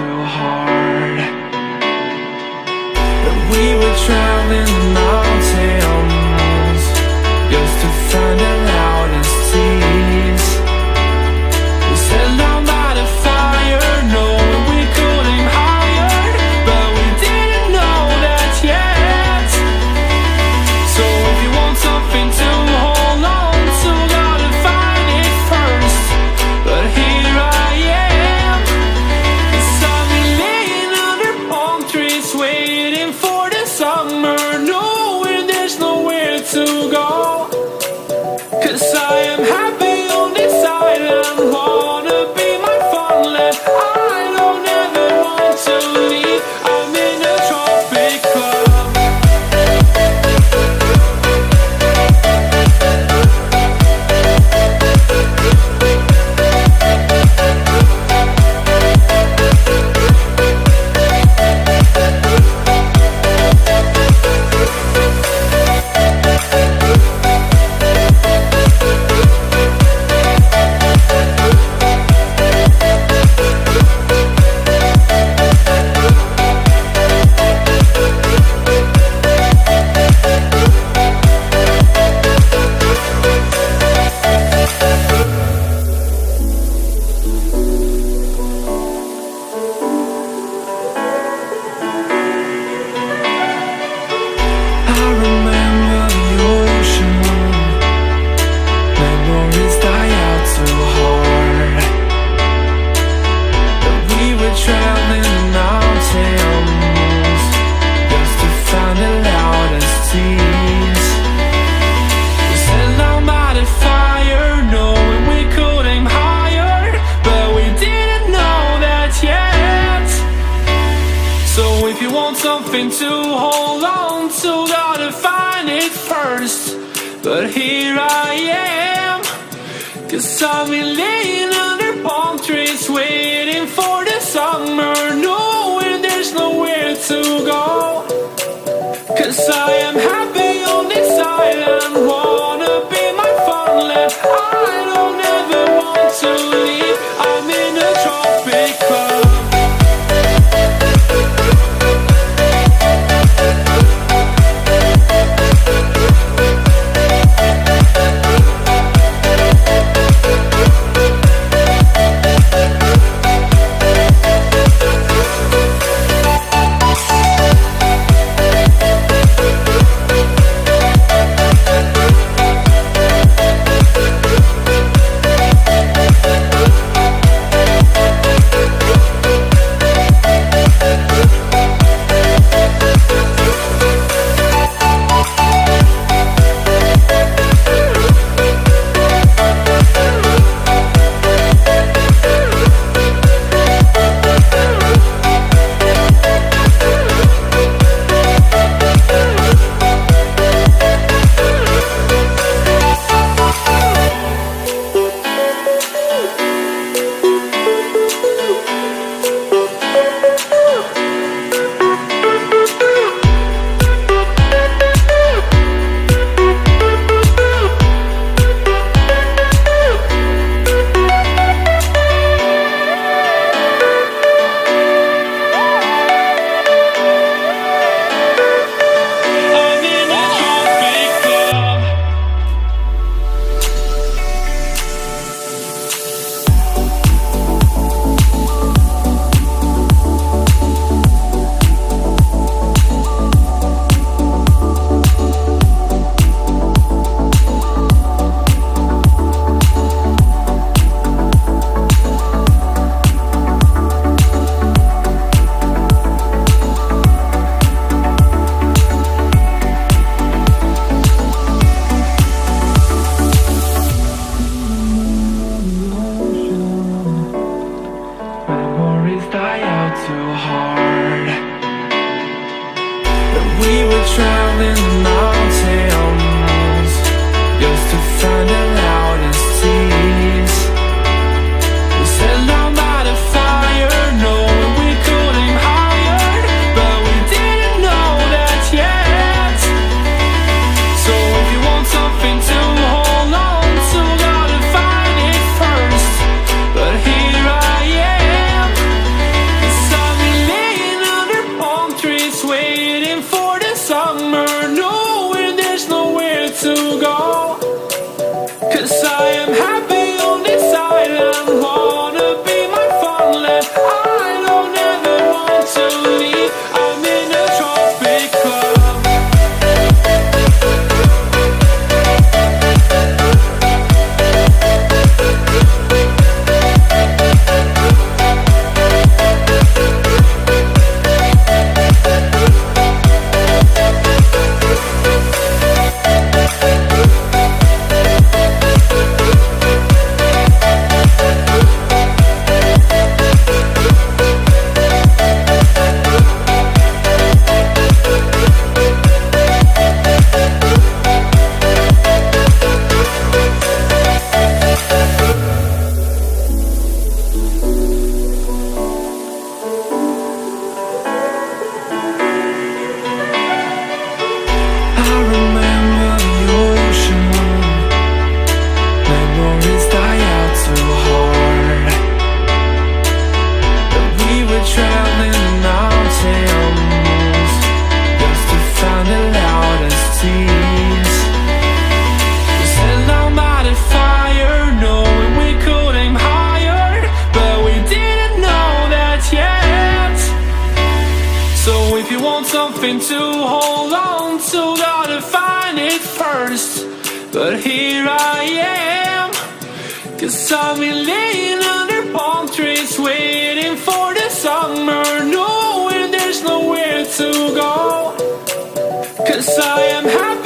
too hard. But we were traveling the mountains just to find the loudest tears. We said down by the fire, knowing we could aim higher, but we didn't know that yet. So if you want something to hold on to, gotta find it first. But here I am, 'cause I've been laying under palm trees, waiting for the summer, knowing there's nowhere to go. 'Cause I am happy on this island, wanna be my farmland. I don't ever want to leave, I'm in a tropic club. I remember the ocean, memories die out too hard. But we were traveling the mountains just to find the loudest tears. We sat down by the fire, knowing we could aim higher, but we didn't know that yet. So if you want something to hold on to, gotta find it first. But here I am, 'cause I've been laying under palm trees, waiting for the summer, knowing there's nowhere to go. 'Cause I am happy on this island, wanna be my farmland. I don't ever want to leave, I'm in a tropic club. traveling the mountains just to find the loudest tears. We sat down by the fire, knowing we could aim higher, but we didn't know that yet. So if you want something to hold on to, gotta find it first. But here I am, 'cause want something to hold on to, gotta find it first. But here I am, 'cause I've been laying under palm trees, waiting for the summer, knowing there's nowhere to go. 'Cause I am happy